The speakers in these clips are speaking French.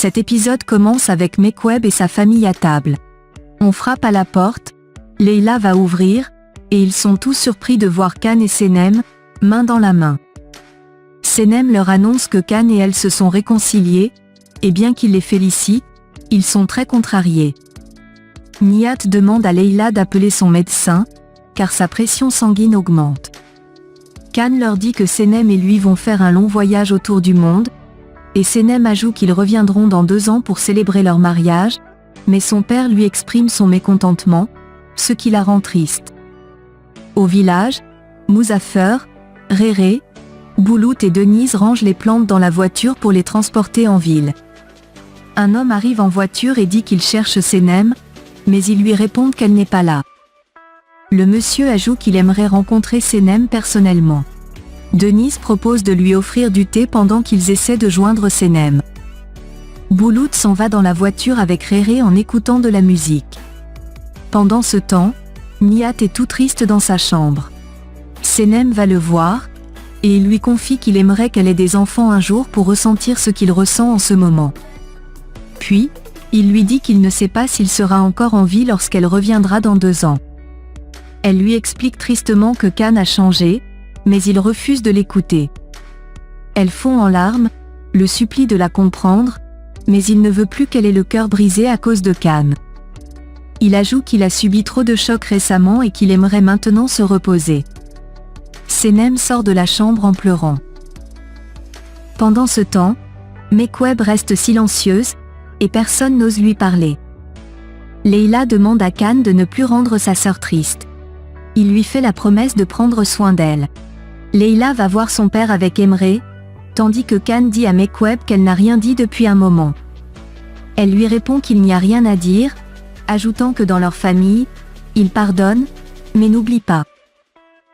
Cet épisode commence avec Mekweb et sa famille à table. On frappe à la porte, Leila va ouvrir, et ils sont tous surpris de voir Khan et Senem, main dans la main. Senem leur annonce que Khan et elle se sont réconciliés, et bien qu'il les félicite, ils sont très contrariés. Nihat demande à Leila d'appeler son médecin, car sa pression sanguine augmente. Khan leur dit que Senem et lui vont faire un long voyage autour du monde, et Senem ajoute qu'ils reviendront dans 2 ans pour célébrer leur mariage, mais son père lui exprime son mécontentement, ce qui la rend triste. Au village, Muzaffer, Réré, Boulout et Denise rangent les plantes dans la voiture pour les transporter en ville. Un homme arrive en voiture et dit qu'il cherche Senem, mais ils lui répondent qu'elle n'est pas là. Le monsieur ajoute qu'il aimerait rencontrer Senem personnellement. Denise propose de lui offrir du thé pendant qu'ils essaient de joindre Senem. Boulout s'en va dans la voiture avec Réré en écoutant de la musique. Pendant ce temps, Nihat est tout triste dans sa chambre. Senem va le voir, et il lui confie qu'il aimerait qu'elle ait des enfants un jour pour ressentir ce qu'il ressent en ce moment. Puis, il lui dit qu'il ne sait pas s'il sera encore en vie lorsqu'elle reviendra dans 2 ans. Elle lui explique tristement que Khan a changé, mais il refuse de l'écouter. Elle fond en larmes, le supplie de la comprendre, mais il ne veut plus qu'elle ait le cœur brisé à cause de Khan. Il ajoute qu'il a subi trop de chocs récemment et qu'il aimerait maintenant se reposer. Senem sort de la chambre en pleurant. Pendant ce temps, Mekweb reste silencieuse, et personne n'ose lui parler. Leila demande à Khan de ne plus rendre sa sœur triste. Il lui fait la promesse de prendre soin d'elle. Leila va voir son père avec Emre, tandis que Khan dit à Mekweb qu'elle n'a rien dit depuis un moment. Elle lui répond qu'il n'y a rien à dire, ajoutant que dans leur famille, ils pardonnent, mais n'oublient pas.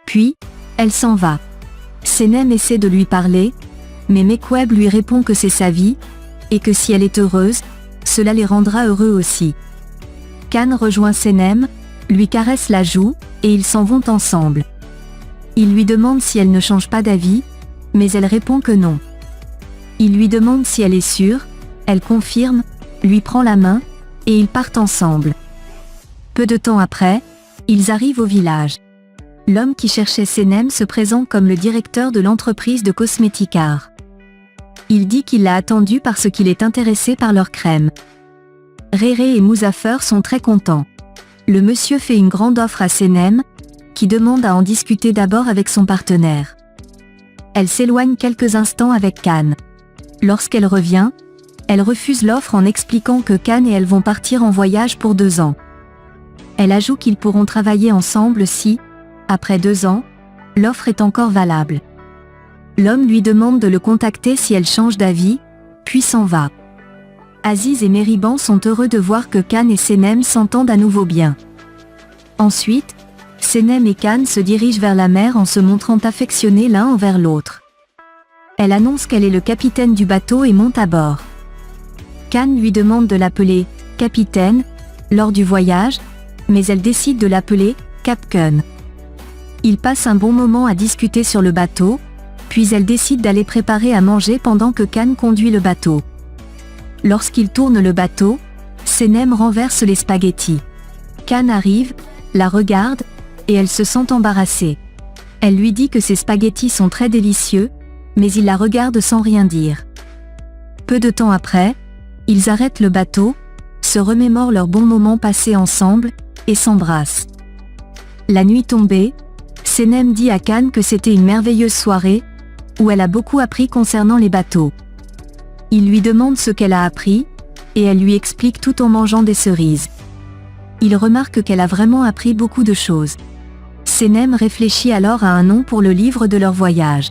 Puis, elle s'en va. Senem essaie de lui parler, mais Mekweb lui répond que c'est sa vie, et que si elle est heureuse, cela les rendra heureux aussi. Khan rejoint Senem, lui caresse la joue, et ils s'en vont ensemble. Il lui demande si elle ne change pas d'avis, mais elle répond que non. Il lui demande si elle est sûre, elle confirme, lui prend la main, et ils partent ensemble. Peu de temps après, ils arrivent au village. L'homme qui cherchait Senem se présente comme le directeur de l'entreprise de cosmétique art. Il dit qu'il l'a attendu parce qu'il est intéressé par leur crème. Réré et Muzaffer sont très contents. Le monsieur fait une grande offre à Senem, qui demande à en discuter d'abord avec son partenaire. Elle s'éloigne quelques instants avec Khan. Lorsqu'elle revient, elle refuse l'offre en expliquant que Khan et elle vont partir en voyage pour 2 ans. Elle ajoute qu'ils pourront travailler ensemble si, après 2 ans, l'offre est encore valable. L'homme lui demande de le contacter si elle change d'avis, puis s'en va. Aziz et Meriban sont heureux de voir que Khan et Senem s'entendent à nouveau bien. Ensuite, Senem et Khan se dirigent vers la mer en se montrant affectionnés l'un envers l'autre. Elle annonce qu'elle est le capitaine du bateau et monte à bord. Khan lui demande de l'appeler « capitaine » lors du voyage, mais elle décide de l'appeler « Capcun ». Ils passent un bon moment à discuter sur le bateau, puis elle décide d'aller préparer à manger pendant que Khan conduit le bateau. Lorsqu'il tourne le bateau, Senem renverse les spaghettis. Khan arrive, la regarde, et elle se sent embarrassée. Elle lui dit que ses spaghettis sont très délicieux, mais il la regarde sans rien dire. Peu de temps après, ils arrêtent le bateau, se remémorent leurs bons moments passés ensemble, et s'embrassent. La nuit tombée, Senem dit à Khan que c'était une merveilleuse soirée, où elle a beaucoup appris concernant les bateaux. Il lui demande ce qu'elle a appris, et elle lui explique tout en mangeant des cerises. Il remarque qu'elle a vraiment appris beaucoup de choses. Senem réfléchit alors à un nom pour le livre de leur voyage.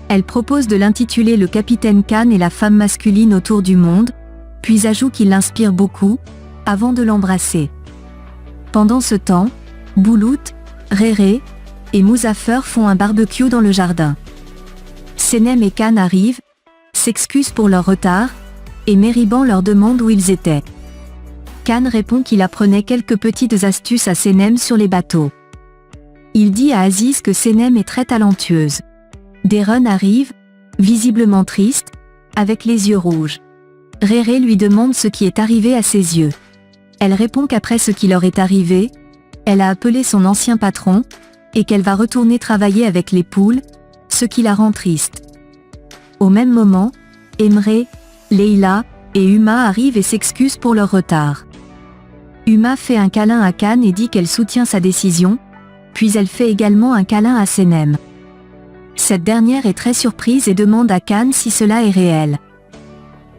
Elle propose de l'intituler Le Capitaine Khan et la femme masculine autour du monde, puis ajoute qu'il l'inspire beaucoup, avant de l'embrasser. Pendant ce temps, Boulout, Réré et Muzaffer font un barbecue dans le jardin. Senem et Khan arrivent, s'excusent pour leur retard, et Meriban leur demande où ils étaient. Khan répond qu'il apprenait quelques petites astuces à Senem sur les bateaux. Il dit à Aziz que Senem est très talentueuse. Deren arrive, visiblement triste, avec les yeux rouges. Réré lui demande ce qui est arrivé à ses yeux. Elle répond qu'après ce qui leur est arrivé, elle a appelé son ancien patron, et qu'elle va retourner travailler avec les poules, ce qui la rend triste. Au même moment, Emre, Leila et Huma arrivent et s'excusent pour leur retard. Huma fait un câlin à Khan et dit qu'elle soutient sa décision, puis elle fait également un câlin à Senem. Cette dernière est très surprise et demande à Khan si cela est réel.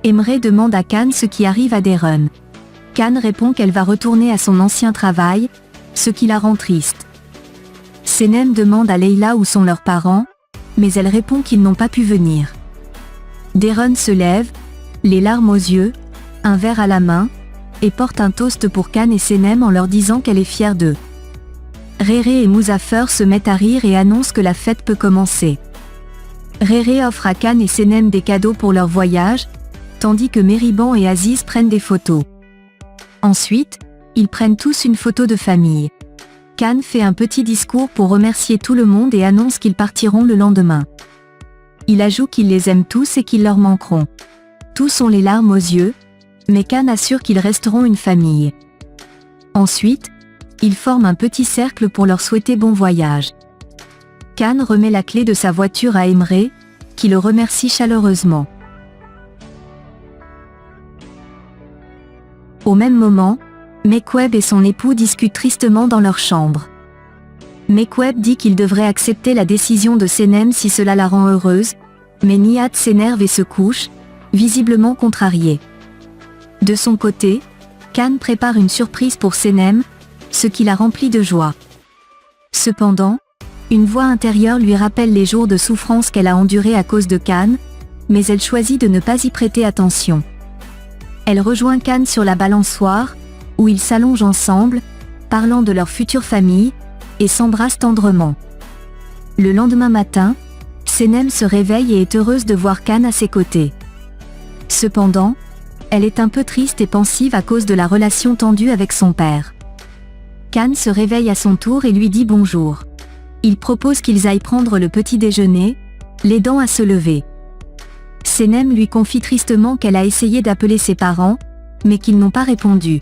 Emre demande à Khan ce qui arrive à Darren. Khan répond qu'elle va retourner à son ancien travail, ce qui la rend triste. Senem demande à Leila où sont leurs parents, mais elle répond qu'ils n'ont pas pu venir. Darren se lève, les larmes aux yeux, un verre à la main, et porte un toast pour Khan et Senem en leur disant qu'elle est fière d'eux. Réré et Muzaffer se mettent à rire et annoncent que la fête peut commencer. Réré offre à Khan et Senem des cadeaux pour leur voyage, tandis que Meriban et Aziz prennent des photos. Ensuite, ils prennent tous une photo de famille. Khan fait un petit discours pour remercier tout le monde et annonce qu'ils partiront le lendemain. Il ajoute qu'ils les aiment tous et qu'ils leur manqueront. Tous ont les larmes aux yeux, mais Khan assure qu'ils resteront une famille. Ensuite, ils forment un petit cercle pour leur souhaiter bon voyage. Khan remet la clé de sa voiture à Emre, qui le remercie chaleureusement. Au même moment, Mekweb et son époux discutent tristement dans leur chambre. Mekweb dit qu'il devrait accepter la décision de Senem si cela la rend heureuse, mais Nihat s'énerve et se couche, visiblement contrarié. De son côté, Khan prépare une surprise pour Senem, ce qui la remplit de joie. Cependant, une voix intérieure lui rappelle les jours de souffrance qu'elle a endurés à cause de Khan, mais elle choisit de ne pas y prêter attention. Elle rejoint Khan sur la balançoire, où ils s'allongent ensemble, parlant de leur future famille, et s'embrassent tendrement. Le lendemain matin, Senem se réveille et est heureuse de voir Khan à ses côtés. Cependant, elle est un peu triste et pensive à cause de la relation tendue avec son père. Khan se réveille à son tour et lui dit bonjour. Il propose qu'ils aillent prendre le petit déjeuner, l'aidant à se lever. Senem lui confie tristement qu'elle a essayé d'appeler ses parents, mais qu'ils n'ont pas répondu.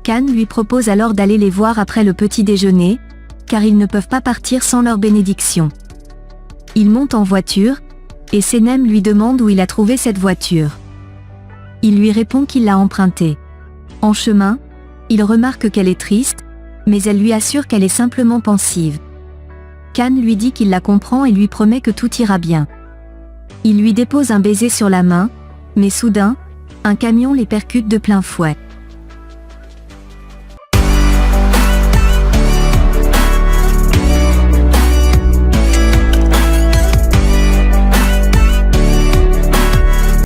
Khan lui propose alors d'aller les voir après le petit déjeuner, car ils ne peuvent pas partir sans leur bénédiction. Il monte en voiture, et Senem lui demande où il a trouvé cette voiture. Il lui répond qu'il l'a empruntée. En chemin, il remarque qu'elle est triste, mais elle lui assure qu'elle est simplement pensive. Khan lui dit qu'il la comprend et lui promet que tout ira bien. Il lui dépose un baiser sur la main, mais soudain, un camion les percute de plein fouet.